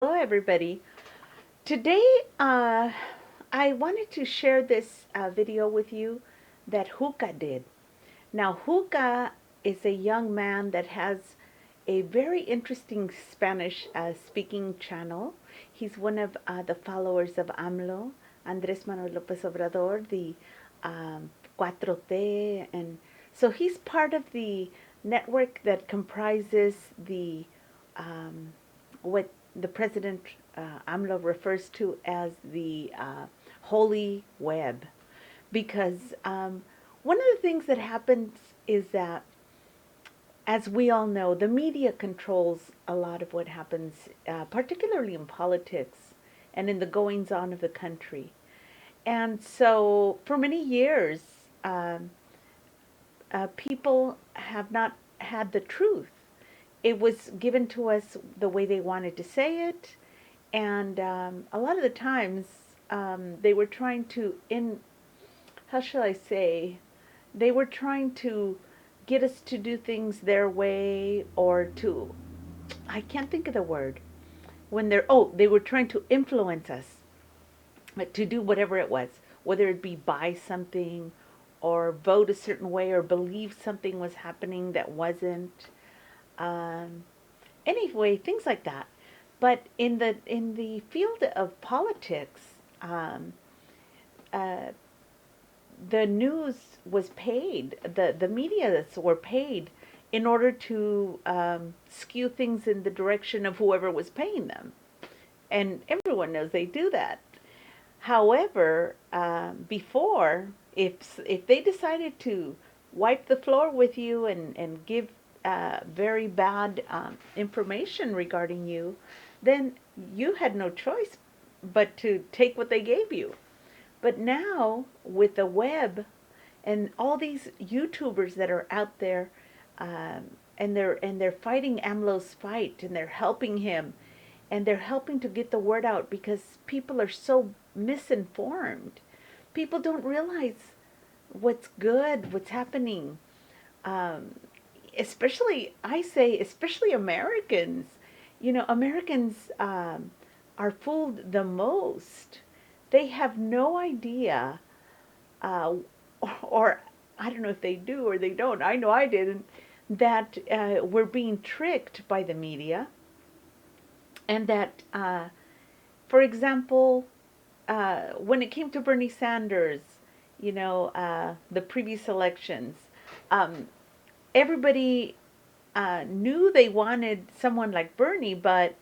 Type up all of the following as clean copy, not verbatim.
Hello, everybody. Today, I wanted to share this video with you that JUCA did. Now, JUCA is a young man that has a very interesting Spanish speaking channel. He's one of the followers of AMLO, Andrés Manuel López Obrador, the 4T, and so he's part of the network that comprises the what the president AMLO refers to as the holy web, because one of the things that happens is that, as we all know, the media controls a lot of what happens, particularly in politics and in the goings on of the country. And so, for many years, um, people have not had the truth. It was given to us the way they wanted to say it, and a lot of the times they were trying to how shall I say, they were trying to get us to do things their way, or to, I can't think of the word, when they were trying to influence us to do whatever it was, whether it be buy something or vote a certain way or believe something was happening that wasn't. Um, anyway, things like that. But in the field of politics, um, uh, the news was paid. The media were paid in order to skew things in the direction of whoever was paying them, and everyone knows they do that. However, before, if they decided to wipe the floor with you and give very bad information regarding you, then you had no choice but to take what they gave you. But now, with the web and all these YouTubers that are out there, and they're fighting AMLO's fight, and they're helping him, and they're helping to get the word out, because people are so misinformed. People don't realize what's good, what's happening. Um, Especially, I say, especially Americans. Americans are fooled the most. They have no idea, uh, or I don't know if they do or they don't. I know I didn't. That we're being tricked by the media, and that, for example, when it came to Bernie Sanders, the previous elections, um, everybody knew they wanted someone like Bernie, but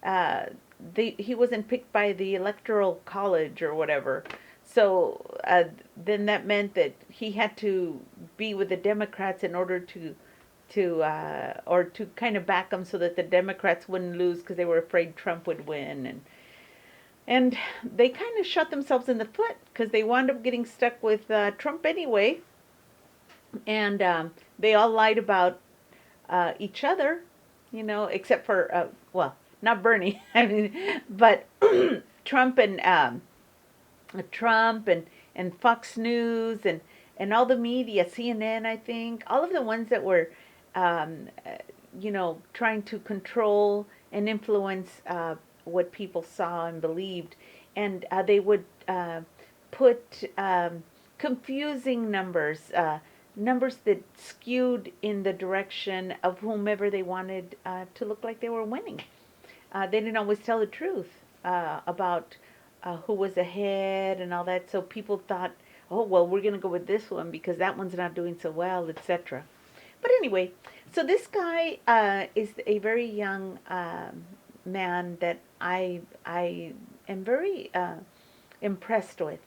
uh, he wasn't picked by the electoral college or whatever. So then that meant that he had to be with the Democrats in order to kind of back them so that the Democrats wouldn't lose, because they were afraid Trump would win. And they kind of shot themselves in the foot, because they wound up getting stuck with Trump anyway. And they all lied about each other, except for, well, not Bernie, I mean, but Trump and Fox News and all the media, CNN, I think, all of the ones that were, um, uh, trying to control and influence what people saw and believed. And they would put confusing numbers, numbers that skewed in the direction of whomever they wanted to look like they were winning. They didn't always tell the truth about who was ahead and all that. So people thought, oh, well, we're going to go with this one because that one's not doing so well, etc. But anyway, so this guy is a very young man that I am very impressed with.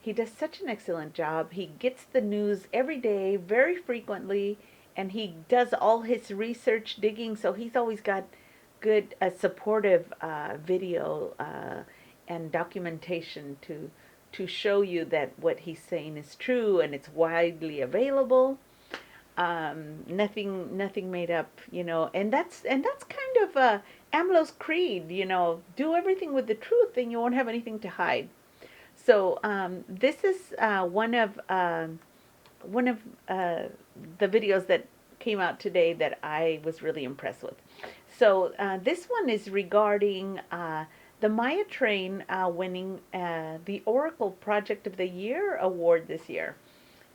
He does such an excellent job. He gets the news every day, very frequently, and he does all his research digging. So he's always got good, supportive video and documentation to show you that what he's saying is true, and it's widely available. Nothing made up, and that's kind of AMLO's creed. Do everything with the truth, and you won't have anything to hide. So this is one of the videos that came out today that I was really impressed with. So this one is regarding the Maya Train winning the Oracle Project of the Year award this year,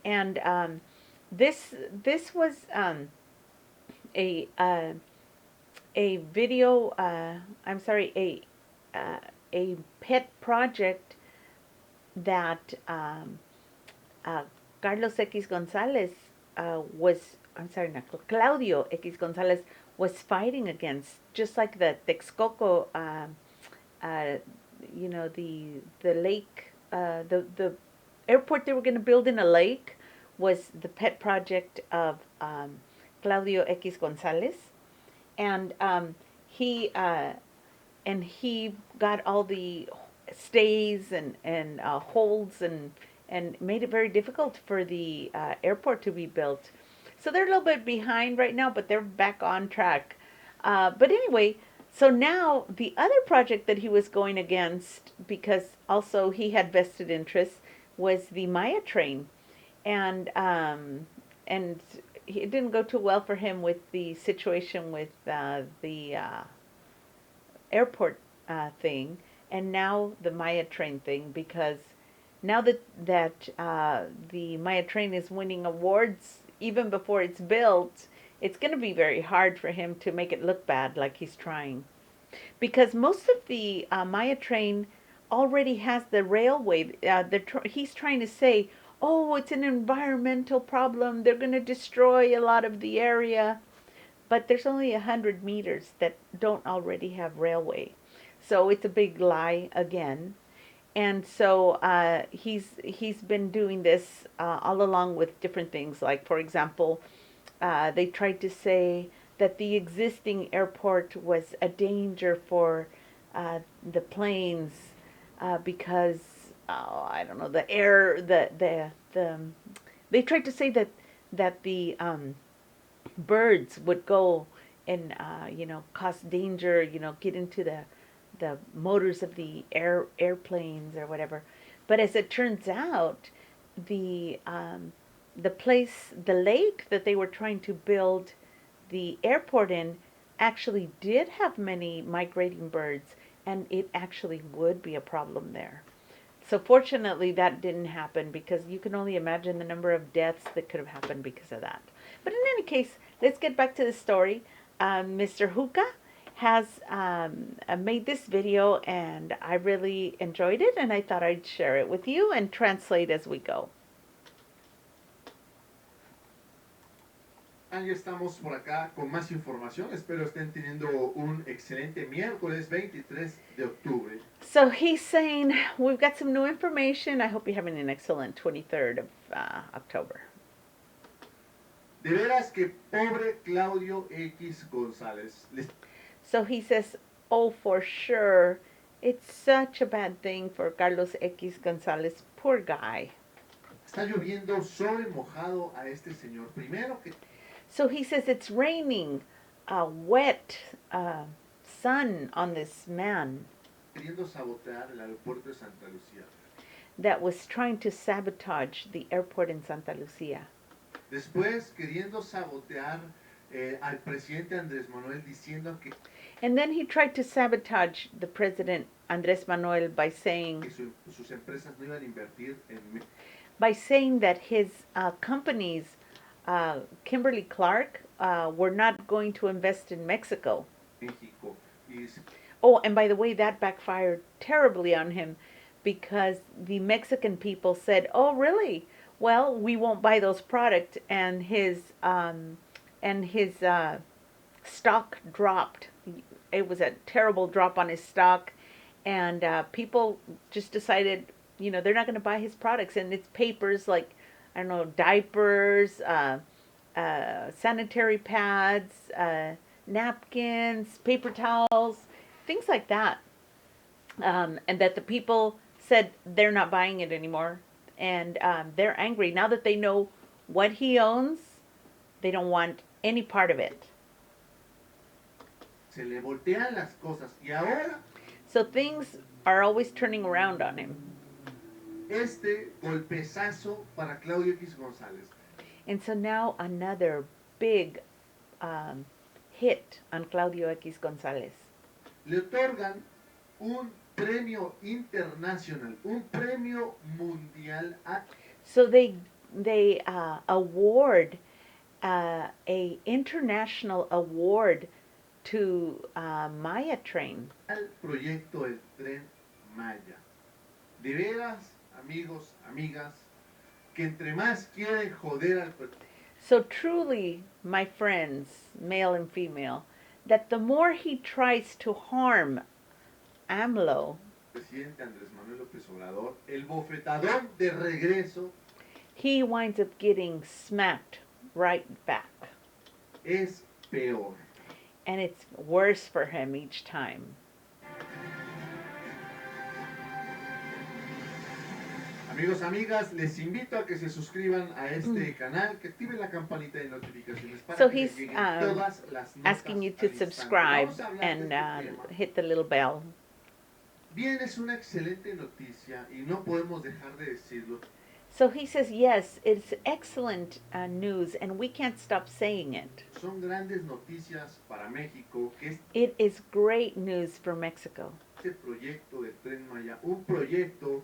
and this was a uh, a video. I'm sorry, a pet project that uh, Carlos X Gonzalez was. I'm sorry, not Claudio X Gonzalez was fighting against, just like the Texcoco, uh, the lake, the airport they were going to build in a lake was the pet project of Claudio X Gonzalez, and he uh, he got all the stays and holds and made it very difficult for the airport to be built. So they're a little bit behind right now, but they're back on track. But anyway, so now the other project that he was going against, because also he had vested interests, was the Maya train, and it didn't go too well for him with the situation with the airport thing, and now the Maya train thing, because now that the Maya train is winning awards even before it's built, it's going to be very hard for him to make it look bad like he's trying, because most of the Maya train already has the railway. He's trying to say, oh, it's an environmental problem. They're going to destroy a lot of the area, but there's only 100 meters that don't already have railway. So it's a big lie again. And so he's been doing this all along with different things. Like, for example, they tried to say that the existing airport was a danger for the planes because, oh, I don't know, the air, they tried to say that the birds would go and cause danger, get into the motors of the airplanes or whatever. But as it turns out, the the lake that they were trying to build the airport in actually did have many migrating birds, and it actually would be a problem there. So fortunately, that didn't happen, because you can only imagine the number of deaths that could have happened because of that. But in any case, let's get back to the story. Mr. JUCA has made this video, and I really enjoyed it, and I thought I'd share it with you and translate as we go. Ya estamos por acá con más información. Espero estén teniendo un excelente miércoles 23 de octubre. So he's saying, we've got some new information. I hope you're having an excellent 23rd of October. De veras que pobre Claudio X González. So he says, oh, for sure, it's such a bad thing for Carlos X González. Poor guy. Está lloviendo sobre mojado a este señor. Primero que... So he says it's raining wet sun on this man Queriendo sabotear el aeropuerto de Santa Lucía. That was trying to sabotage the airport in Santa Lucia. Después queriendo sabotear al presidente Andrés Manuel diciendo que... And then he tried to sabotage the president Andrés Manuel by saying... Que sus empresas no iban a invertir en... By saying that his companies... Kimberly Clark were not going to invest in Mexico. México. Oh, and by the way, that backfired terribly on him, because the Mexican people said, oh, really? Well, we won't buy those products, and his stock dropped. It was a terrible drop on his stock, and people just decided, they're not going to buy his products, and it's papers like, I don't know, diapers, sanitary pads, napkins, paper towels, things like that. And that the people said they're not buying it anymore. And they're angry. Now that they know what he owns, they don't want any part of it. Se le voltean las cosas. Y ahora, so things are always turning around on him. Este golpezazo para Claudio X González. And so now another big hit on Claudio X González. Le otorgan un premio internacional, un premio mundial a So they award a international award to Maya Train. al proyecto del Tren Maya. De veras, amigos, amigas, que entre más quieren joder al So truly, my friends, male and female, that the more he tries to harm AMLO, presidente Andrés Manuel López Obrador, el bofetadón de regreso he winds up getting smacked right back. es peor. And it's worse for him each time. Amigos, amigas, les invito a que se suscriban a este canal, que activen la campanita de notificaciones para So que les he's lleguen todas las notas asking you to al instante. subscribe Vamos a hablar and de este tema. hit the little bell. Bien, es una excelente noticia y no podemos dejar de decirlo. So he says, yes, it's excellent news, and we can't stop saying it. Son grandes noticias para México que It is great news for Mexico este proyecto del Tren Maya, un proyecto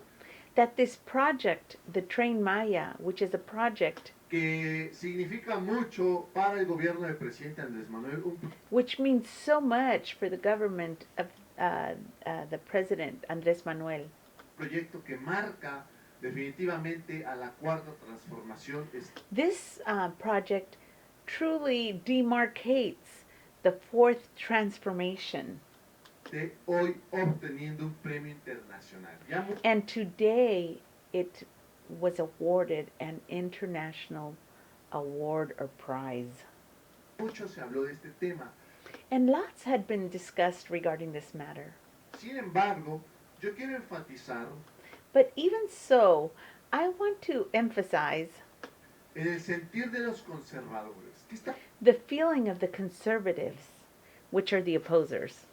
that this project, the Train Maya, which is a project que significa mucho para el gobierno del presidente Andrés Manuel, un which means so much for the government of the president, Andrés Manuel. proyecto que marca definitivamente a la cuarta transformación. This project truly demarcates the fourth transformation. De hoy obteniendo un premio internacional. Ya And today it was awarded an international award or prize. mucho se habló de este tema. And lots had been discussed regarding this matter. Sin embargo, yo quiero enfatizar But even so, I want to emphasize en el sentir de los conservadores. ¿Qué está the feeling of the conservatives, which are the opposers.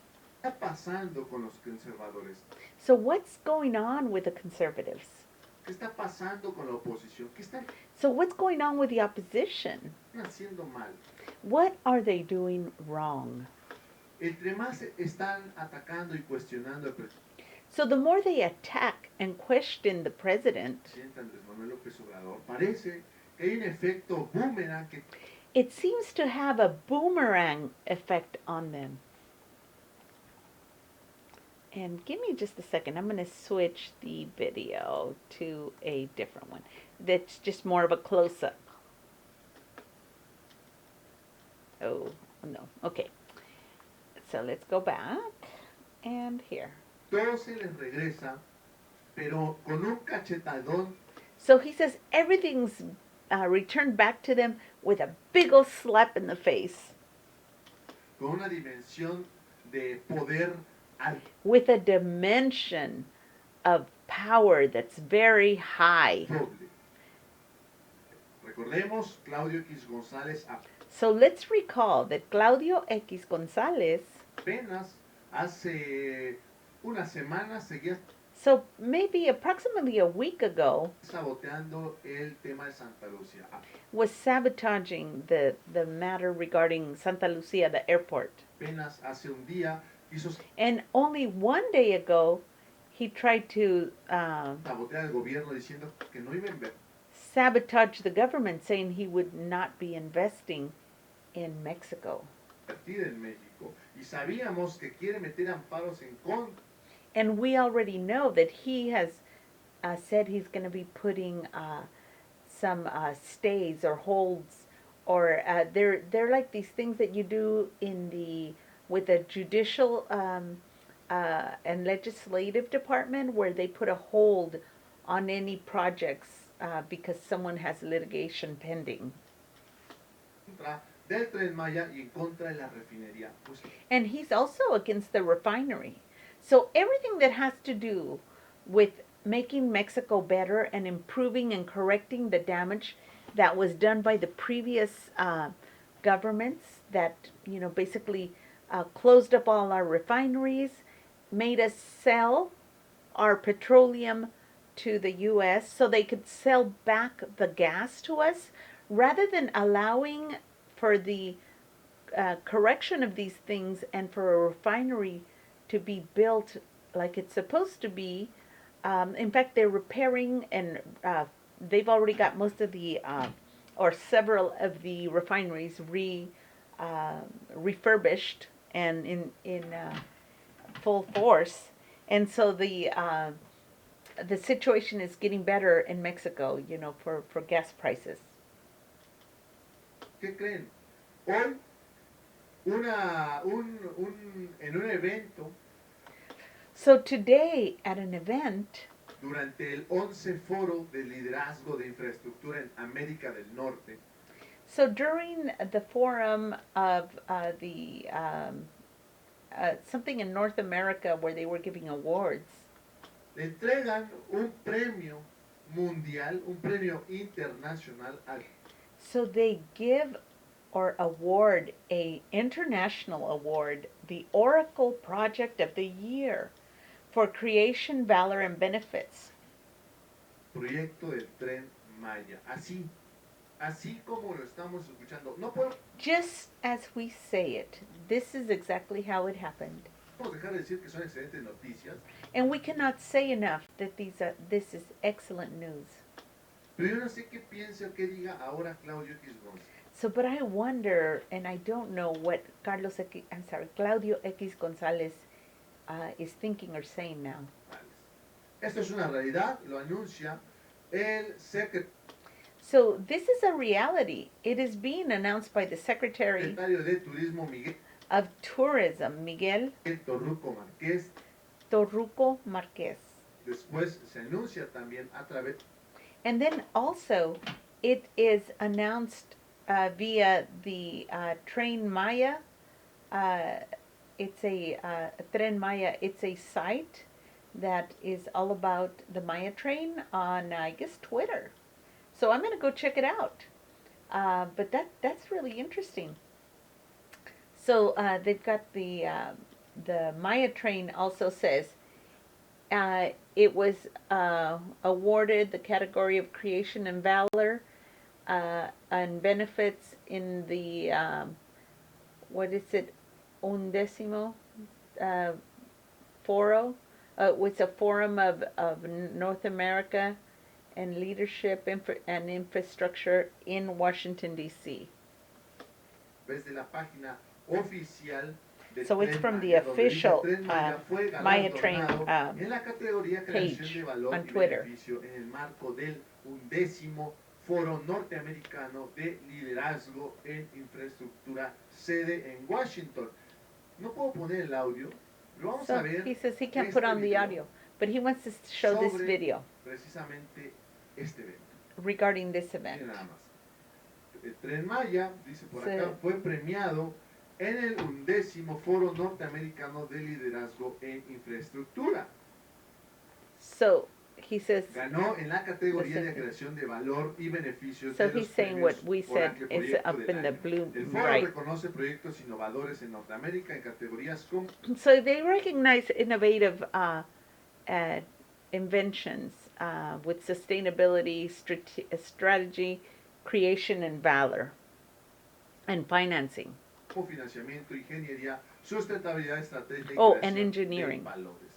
pasando con los conservadores? So what's going on with the conservatives? ¿Qué está pasando con la oposición? ¿Qué están So what's going on with the opposition? haciendo mal? What are they doing wrong? Entre más están atacando y cuestionando al So the more they attack and question the president, presidente Andrés Manuel López Obrador, parece que hay un efecto boomerang que it seems to have a boomerang effect on them. And give me just a second. I'm going to switch the video to a different one that's just more of a close-up. Oh, no. Okay. So let's go back. And here. todo se les regresa, pero con un cachetadón So he says everything's returned back to them with a big old slap in the face, con una dimensión de poder alto. with a dimension of power that's very high. Recordemos, Claudio X González So let's recall that Claudio X González, apenas hace unas semanas seguía so maybe approximately a week ago, saboteando el tema de Santa Lucía. was sabotaging the matter regarding Santa Lucia, the airport. Apenas hace un día quiso And only one day ago, he tried to sabotear al gobierno diciendo que no iba a sabotage the government, saying he would not be investing in Mexico. invertir en México. Y sabíamos que quiere meter amparos en contra. And we already know that he has said he's going to be putting some stays or holds, or they're like these things that you do in with the judicial and legislative department, where they put a hold on any projects because someone has litigation pending. Contra del Tren Maya y en contra de la refinería. Pues, And he's also against the refinery. So everything that has to do with making Mexico better and improving and correcting the damage that was done by the previous governments that, basically closed up all our refineries, made us sell our petroleum to the U.S. so they could sell back the gas to us, rather than allowing for the correction of these things and for a refinery to be built like it's supposed to be. In fact, they're repairing and they've already got most of the or several of the refineries refurbished and in full force, and so the situation is getting better in Mexico, for gas prices. ¿Qué creen? Hoy, en un evento, So today at an event, durante el 11 Foro de Liderazgo de Infraestructura en América del Norte, so during the forum of the something in North America where they were giving awards, le entregan un premio mundial, un premio internacional al so they give or award a international award, the Oracle Project of the Year for creation, valor, and benefits. proyecto del Tren Maya. Así como lo estamos escuchando. No podemos Just as we say it, this is exactly how it happened. dejar de decir que son excelentes noticias, And we cannot say enough that this is excellent news. pero yo no sé qué piense o qué diga ahora Claudio X. González. So, but I wonder, and I don't know what Claudio X. González is thinking or saying now. Esto es una realidad, lo anuncia el secretario So this is a reality. It is being announced by the Secretary de Turismo Miguel of Tourism, Miguel Torruco Márquez. Torruco Marquez. Después se anuncia también a través And then also it is announced via the Train Maya. It's a Tren Maya. It's a site that is all about the Maya train on, I guess, Twitter. So I'm going to go check it out. But that's really interesting. So they've got the Maya train also says it was awarded the category of creation and valor and benefits in the what is it, undécimo foro. It's a forum of North America and leadership and infrastructure in Washington, D.C. desde la página oficial de So it's Tren from the Maya, donde dice, official Tren Maya fue Maya Train galardonado en la categoría creación page de valor on y Twitter. beneficio en el marco del 11º Foro Norteamericano de Liderazgo en Infraestructura, sede en Washington. No puedo poner el audio, pero vamos So a ver he says he can't este put on the video audio, but he wants to show this sobre video precisamente este evento. regarding this event. Miren nada más. El Tren Maya, dice por Sí. acá, fue premiado en el 11º Foro Norteamericano de Liderazgo en Infraestructura. So he says, Ganó en la categoría de Listen. creación de valor y beneficios so de los he's saying premios what we por said aquel is proyecto up del in the año. blue, El foro right. reconoce proyectos innovadores en Norteamérica en categorías como So they recognize innovative inventions with sustainability, strategy, creation, and valor, and financing. financiamiento, ingeniería, sustentabilidad, estrategia y Oh, creación and engineering. de valores.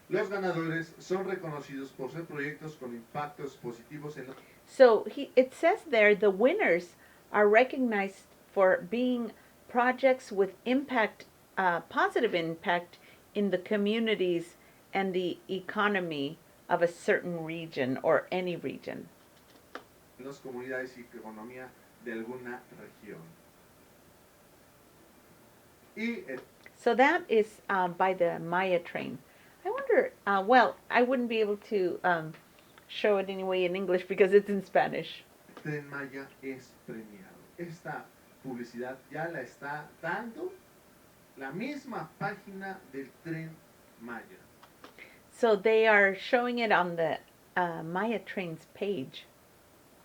Los ganadores son reconocidos por ser proyectos con impactos positivos en la So it says there the winners are recognized for being projects with impact, positive impact in the communities and the economy of a certain region or any region. las comunidades y economía de alguna región. Y So that is by the Maya train. I wonder, well, I wouldn't be able to show it anyway in English because it's in Spanish. Tren Maya es premiado. Esta publicidad ya la está dando la misma página del Tren Maya. So they are showing it on the Maya train's page.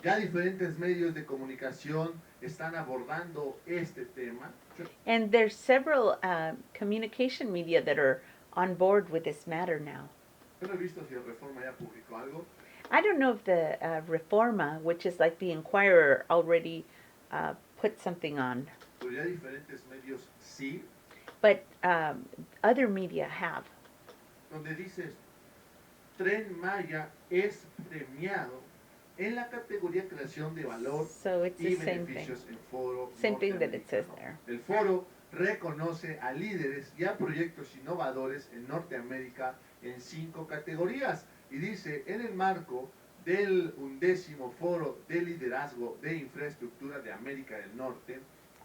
Ya diferentes medios de comunicación están abordando este tema. And there's several communication media that are on board with this matter now. Yo no he visto si el Reforma ya publicó algo. I don't know if the Reforma, which is like the Inquirer, already put something on. pero ya diferentes medios sí, but other media have. donde dice esto: Tren Maya es premiado en la categoría creación de valor So it's the y same thing. beneficios en foro Same thing that it says norteamericano. there. El foro reconoce a líderes y a proyectos innovadores en Norteamérica en 5 categorías y dice: en el marco del 11º Foro de Liderazgo de Infraestructura de América del Norte,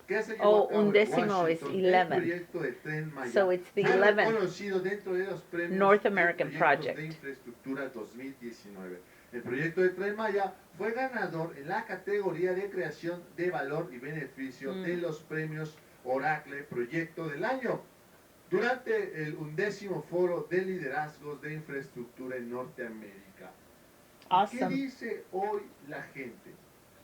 que se llevó Oh, a cabo en undécimo is Washington, el 11. proyecto de Tren So Maya it's the fue 11th reconocido dentro de los premios North de American proyectos de project. infraestructura 2019. El proyecto de Tren Maya fue ganador en la categoría de creación de valor y beneficio de los premios Oracle Proyecto del Año durante el 11º Foro de Liderazgos de Infraestructura en Norteamérica. ¿Y qué Awesome. dice hoy la gente?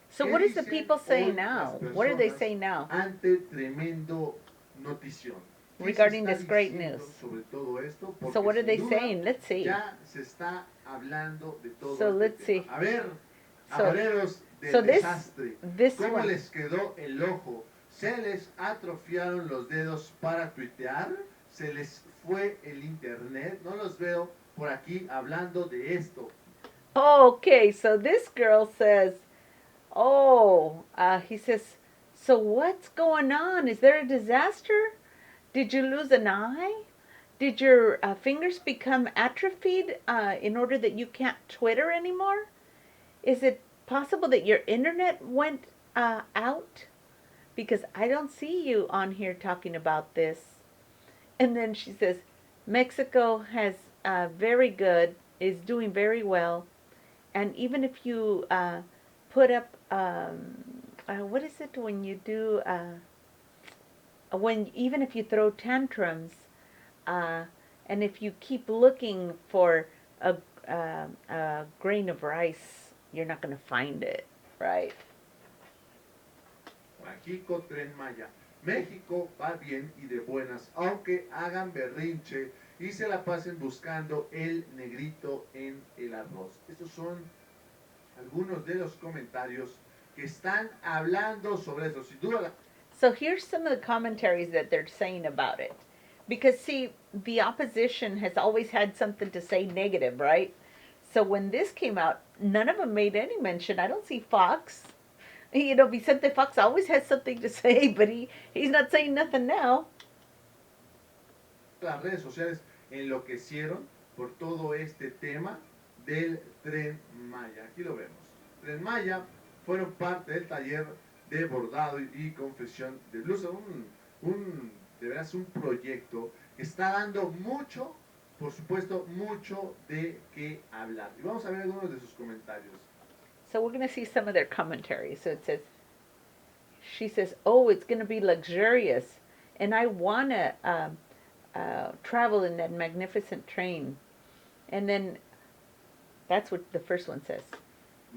So ¿Qué what is the dicen people saying hoy las now? What are they personas saying now ante tremendo notición? ¿Qué se regarding está this great news? diciendo sobre todo esto? Porque So what are sin they duda saying? Let's see. ya se está hablando de todo So este let's tema. see. A ver, So, amareros del so desastre, this ¿cómo one. les quedó el ojo? ¿Se les atrofiaron los dedos para tuitear? ¿Se les fue el internet? No los veo por aquí hablando de esto. Okay, so this girl says, oh, he says, so what's going on? Is there a disaster? Did you lose an eye? Did your fingers become atrophied in order that you can't Twitter anymore? Is it possible that your internet went out? Because I don't see you on here talking about this. And then she says, Mexico has very good, is doing very well. And even if you put up, what is it when you do, even if you throw tantrums, uh, and if you keep looking for a grain of rice, you're not going to find it, right? México, Tren Maya. México va bien y de buenas, aunque hagan berrinche y se la pasen buscando el negrito en el arroz. Estos son algunos de los comentarios que están hablando sobre eso. Sin duda. So here's some of the commentaries that they're saying about it. Because, see, the opposition has always had something to say negative, right? So when this came out, none of them made any mention. I don't see Fox. You know, Vicente Fox always has something to say, but he's not saying nothing now. Las redes sociales enloquecieron por todo este tema del Tren Maya. Aquí lo vemos. Tren Maya fueron parte del taller de bordado y confección de blusa. De veras un proyecto que está dando mucho, por supuesto, mucho de qué hablar. Y vamos a ver algunos de sus comentarios. So we're going to see some of their commentaries. So it says, she says, oh, it's going to be luxurious. And I want to travel in that magnificent train. And then that's what the first one says.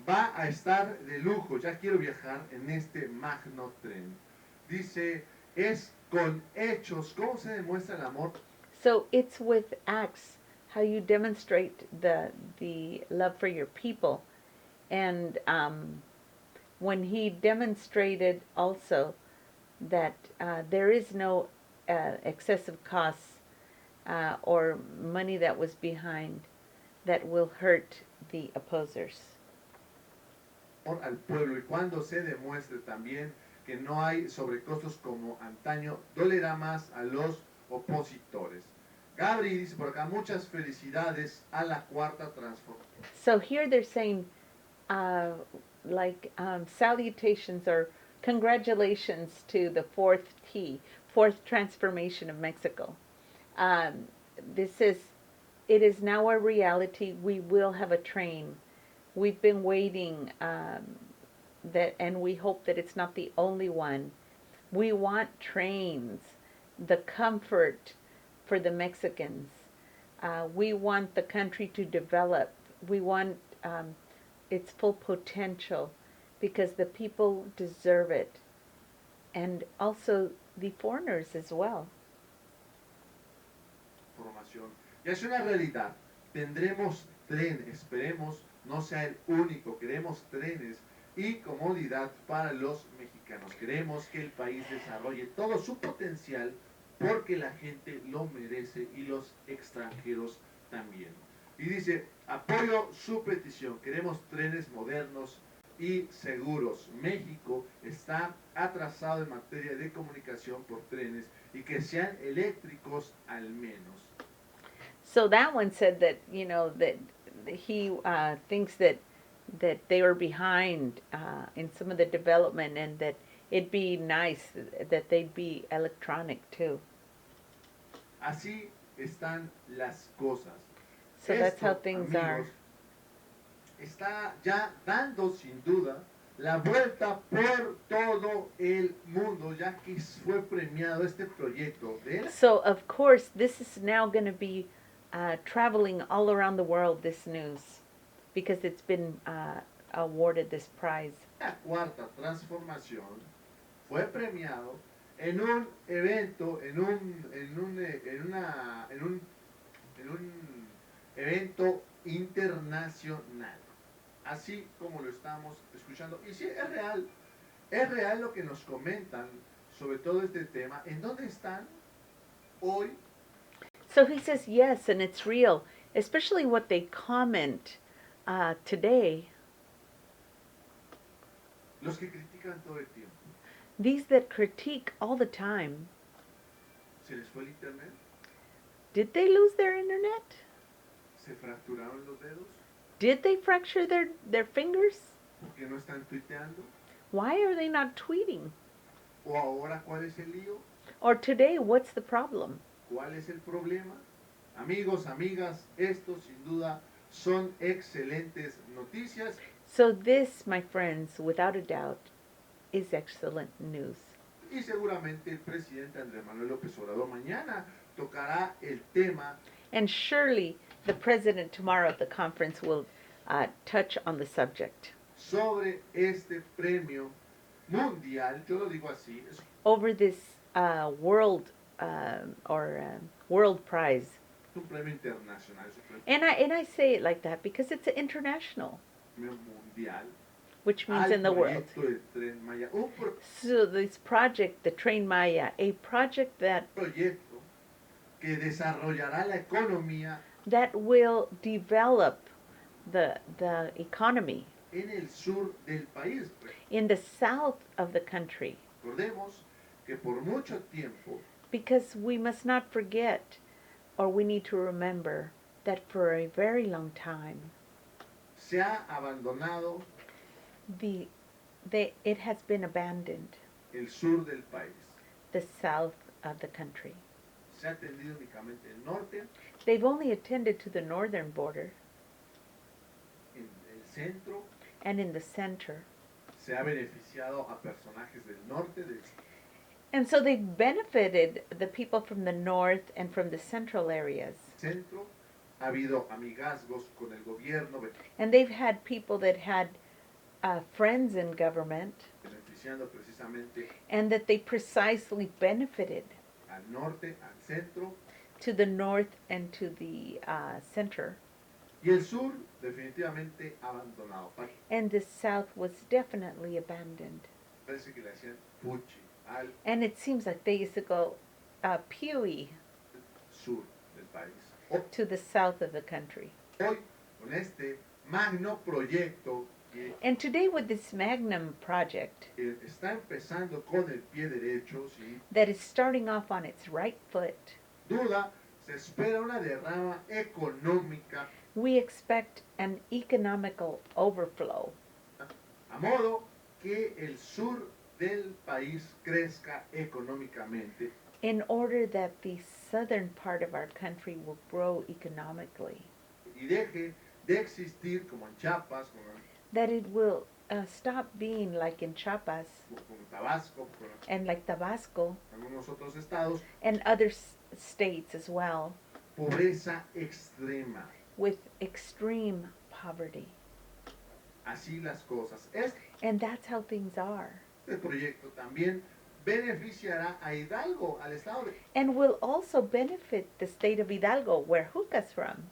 Va a estar de lujo, ya quiero viajar en este magno tren. Dice, es con hechos, ¿cómo se demuestra el amor? So it's with acts, how you demonstrate the love for your people. And when he demonstrated also that there is no excessive costs or money that was behind that will hurt the opposers. Al pueblo, y cuando se demuestre también que no hay sobrecostos como antaño, dolerá más a los opositores. Gabri dice por acá, muchas felicidades a la cuarta transformación. So here they're saying salutations or congratulations to the fourth transformation of Mexico. It is now a reality. We will have a train. We've been waiting and we hope that it's not the only one. We want trains, the comfort for the Mexicans. We want the country to develop. We want its full potential because the people deserve it. And also the foreigners as well. Formación. Ya es una realidad. Tendremos tren, esperemos no sea el único. Queremos trenes y comodidad para los mexicanos. Queremos que el país desarrolle todo su potencial porque la gente lo merece y los extranjeros también. Y dice, apoyo su petición, queremos trenes modernos y seguros. México está atrasado en materia de comunicación por trenes y que sean eléctricos al menos. So that one said that, you know, that he thinks that they were behind in some of the development, and that it'd be nice that they'd be electronic too. Así están las cosas. So that's how Esto, things amigos, are. está ya dando sin duda la vuelta por todo el mundo, ya que fue premiado este proyecto de él. So of course this is now going to be traveling all around the world, this news, because it's been awarded this prize. La cuarta transformación fue premiado en un evento, en un evento internacional, así como lo estamos escuchando. Y sí, es real lo que nos comentan sobre todo este tema. ¿En dónde están hoy? So he says yes, and it's real, especially what they comment today. Los que critican todo el tiempo. These that critique all the time. ¿Se les fue el internet? Did they lose their internet? ¿Se fracturaron los dedos? Did they fracture their fingers? ¿Por qué no están tuiteando? Why are they not tweeting? ¿O ahora cuál es el lío? Or today, what's the problem? ¿Cuál es el problema? Amigos, amigas, esto sin duda son excelentes noticias. So this, my friends, without a doubt, is excellent news. Y seguramente el presidente Andrés Manuel López Obrador mañana tocará el tema. And surely the president tomorrow at the conference will touch on the subject. Sobre este premio mundial, yo lo digo así, es Over this world world prize. un premio internacional, es un And I say it like that because it's international, premio mundial. which means Al in the world. proyecto del Tren Maya, un So this project, the Train Maya, a project proyecto que desarrollará la economía that will develop the economy en el sur del país. in the south of the country, Recordemos que por mucho tiempo because we must not forget, or we need to remember, that for a very long time se ha abandonado it has been abandoned, el sur del país. the south of the country. Se ha atendido únicamente el norte, They've only attended to the northern border, en el centro, and in the center. se ha beneficiado a personajes del norte, del And so they've benefited the people from the north and from the central areas. centro. Ha habido amigazgos con el gobierno, And they've had people that had friends in government, beneficiando precisamente and that they precisely benefited al norte, al centro, to the north and to the center. y el sur definitivamente abandonado. And the south was definitely abandoned. Parece que le hacían puchi al And it seems like they used to go pewy sur del país. to the south of the country. Hoy, con este magno proyecto que And today with this Magnum project está empezando con el pie derecho, sin that is starting off on its right foot, duda, se espera una derrama económica we expect an economical overflow a modo que el sur del país crezca económicamente in order that the southern part of our country will grow economically, y deje de existir como en Chiapas, como that it will stop being like in Chiapas como Tabasco, como and like Tabasco en algunos otros estados, and other states as well, pobreza extrema. with extreme poverty. Así las cosas. Este And that's how things are. proyecto también beneficiará a Hidalgo, al estado And will also benefit the state of Hidalgo, where JUCA's from,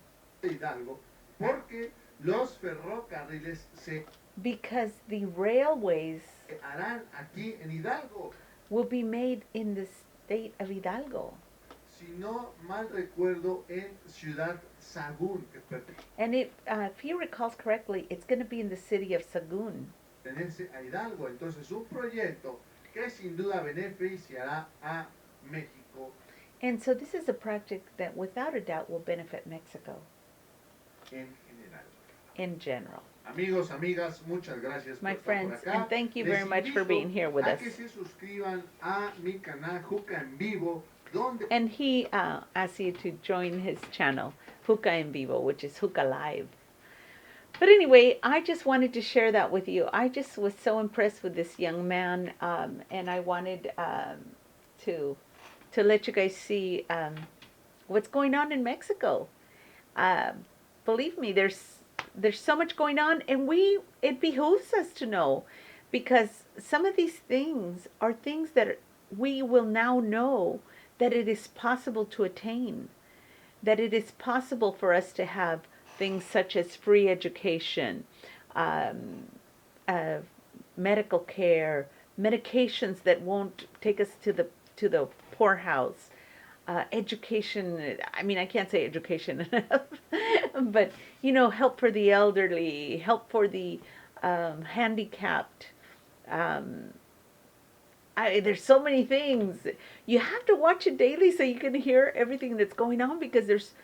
de Hidalgo, porque los ferrocarriles se because the railways que harán aquí en Hidalgo. will be made in the state of Hidalgo. Si no mal recuerdo, en Ciudad Sagún, que And if you recall correctly, it's going to be in the city of Sagun. pertenece a Hidalgo. Entonces, un proyecto que sin duda beneficiará a México. And so this is a project that without a doubt will benefit Mexico En general. in general. Amigos, amigas, muchas gracias My por estar friends, por acá. and thank you Les very much for invito being here with a us. que se suscriban a mi canal JUCA en vivo, donde And he asks you to join his channel, JUCA en Vivo, which is JUCA Live. But anyway, I just wanted to share that with you. I just was so impressed with this young man, and I wanted to let you guys see what's going on in Mexico. Uh, Believe me, there's so much going on, and it behooves us to know, because some of these things are things that we will now know that it is possible to attain, that it is possible for us to have things such as free education, um, uh, medical care, medications that won't take us to the poorhouse, education. I mean, I can't say education enough, but help for the elderly, help for the handicapped. Um, there's so many things. You have to watch it daily so you can hear everything that's going on, because there's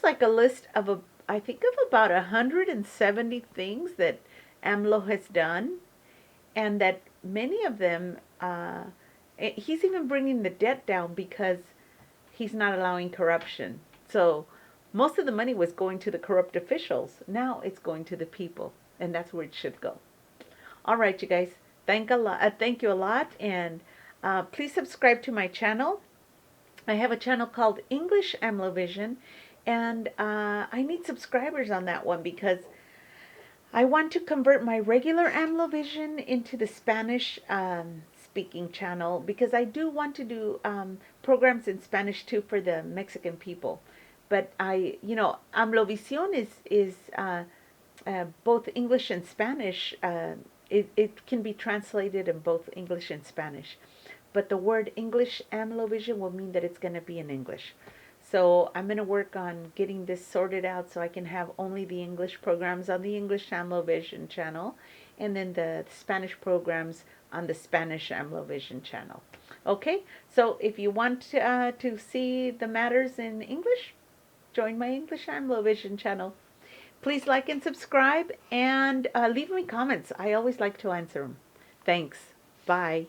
like a list of I think of about 170 things that AMLO has done, and that many of them he's even bringing the debt down because he's not allowing corruption. So most of the money was going to the corrupt officials. Now it's going to the people, and that's where it should go. All right, you guys. Thank you a lot, and please subscribe to my channel. I have a channel called English AMLovision, and I need subscribers on that one because I want to convert my regular AMLovision into the Spanish speaking channel, because I do want to do programs in Spanish too for the Mexican people. But AMLovision is both English and Spanish. It can be translated in both English and Spanish. But the word English AMLovision will mean that it's going to be in English. So I'm going to work on getting this sorted out so I can have only the English programs on the English AMLovision channel, and then the Spanish programs on the Spanish AMLovision channel. Okay, so if you want to see the matters in English, join my English AMLovision channel. Please like and subscribe, and leave me comments. I always like to answer them. Thanks. Bye.